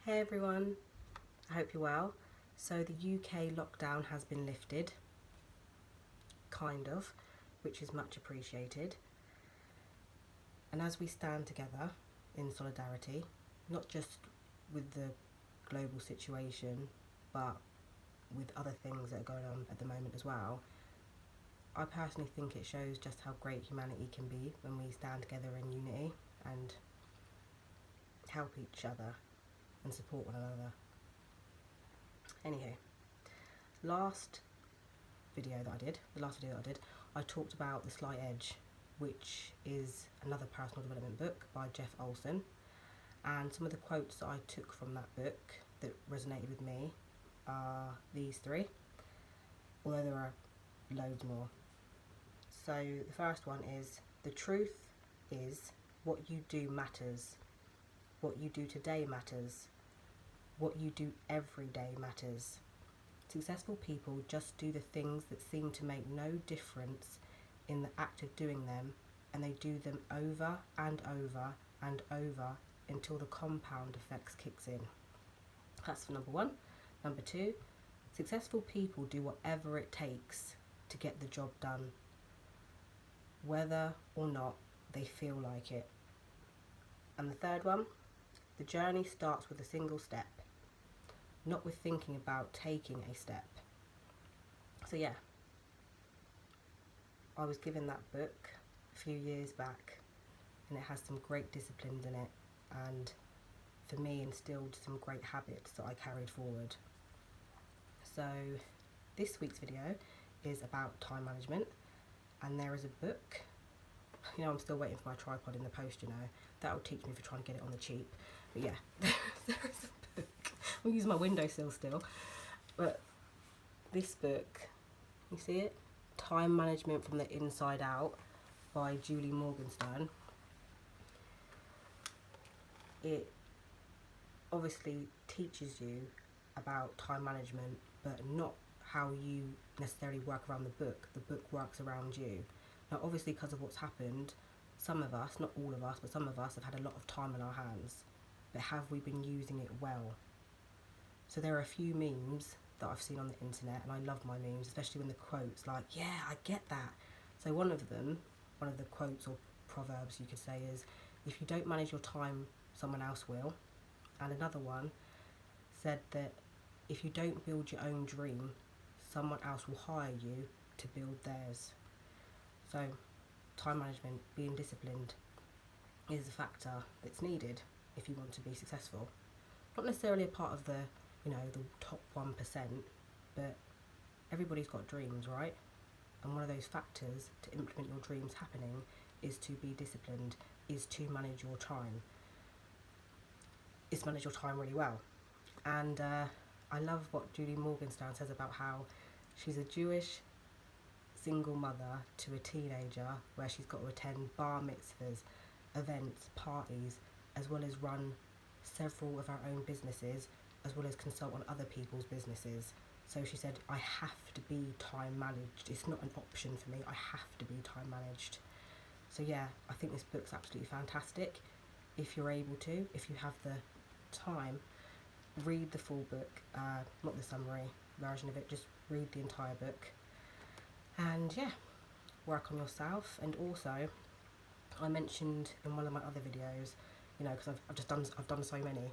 Hey everyone, I hope you're well. So the UK lockdown has been lifted, kind of, which is much appreciated. And as we stand together in solidarity, not just with the global situation, but with other things that are going on at the moment as well, I personally think it shows just how great humanity can be when we stand together in unity and help each other and support one another. Anywho, the last video that I did, I talked about The Slight Edge, which is another personal development book by Jeff Olson. And some of the quotes that I took from that book that resonated with me are these three, although there are loads more. So the first one is, the truth is what you do matters. What you do today matters. What you do every day matters. Successful people just do the things that seem to make no difference in the act of doing them, and they do them over and over and over until the compound effects kicks in. That's for number one. Number two, successful people do whatever it takes to get the job done, whether or not they feel like it. And the third one, the journey starts with a single step, not with thinking about taking a step. So yeah, I was given that book a few years back, and it has some great disciplines in it, and for me instilled some great habits that I carried forward. So this week's video is about time management, and there is a book. I'm still waiting for my tripod in the post, that will teach me for trying to get it on the cheap. But yeah, there is a book. I'm using my windowsill still, but this book, you see it? Time Management from the Inside Out by Julie Morgenstern. It obviously teaches you about time management, but not how you necessarily work around the book. The book works around you. Now obviously, because of what's happened, some of us, not all of us, but some of us have had a lot of time on our hands, but have we been using it well? So there are a few memes that I've seen on the internet, and I love my memes, especially when the quotes like, yeah, I get that. So one of the quotes or proverbs you could say is, if you don't manage your time, someone else will. And another one said that if you don't build your own dream, someone else will hire you to build theirs. So time management, being disciplined, is a factor that's needed if you want to be successful. Not necessarily a part of the top 1%, but everybody's got dreams, right? And one of those factors to implement your dreams happening is to be disciplined, is to manage your time. Is manage your time really well. And I love what Julie Morgenstern says about how she's a Jewish single mother to a teenager, where she's got to attend bar mitzvahs, events, parties, as well as run several of our own businesses, as well as consult on other people's businesses. So she said, I have to be time managed. It's not an option for me. I have to be time managed. So yeah, I think this book's absolutely fantastic. If you're able to, if you have the time, read the full book, not the summary version of it, just read the entire book. And yeah, work on yourself. And also, I mentioned in one of my other videos, because I've done so many.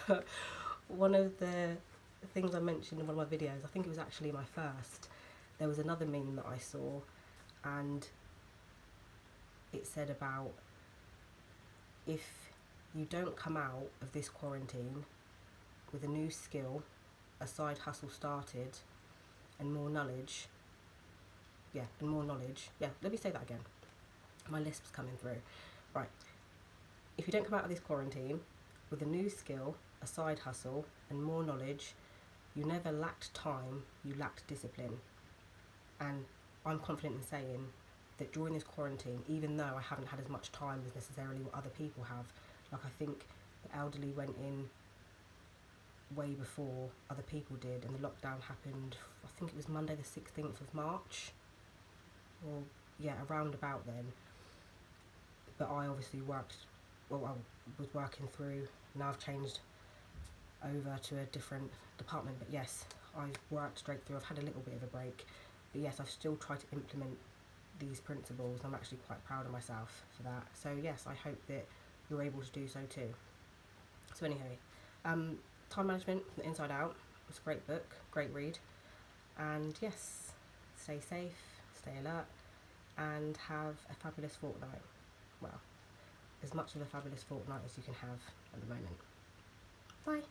But one of the things I mentioned in one of my videos, I think it was actually my first, there was another meme that I saw, and it said about, if you don't come out of this quarantine with a new skill, a side hustle started, and more knowledge, let me say that again, my lisp's coming through. Right, if you don't come out of this quarantine with a new skill, a side hustle, and more knowledge, you never lacked time, you lacked discipline. And I'm confident in saying that during this quarantine, even though I haven't had as much time as necessarily what other people have, like I think the elderly went in way before other people did, and the lockdown happened, I think it was Monday the 16th of March, or yeah, around about then. But I obviously worked, was working through. Now I've changed over to a different department, but yes, I've worked straight through. I've had a little bit of a break, but yes, I've still tried to implement these principles. I'm actually quite proud of myself for that. So yes, I hope that you're able to do so too. So anyway, Time Management from the Inside Out. It's a great book, great read. And yes, stay safe, stay alert, and have a fabulous fortnight. Well, as much of a fabulous fortnight as you can have at the moment. Bye.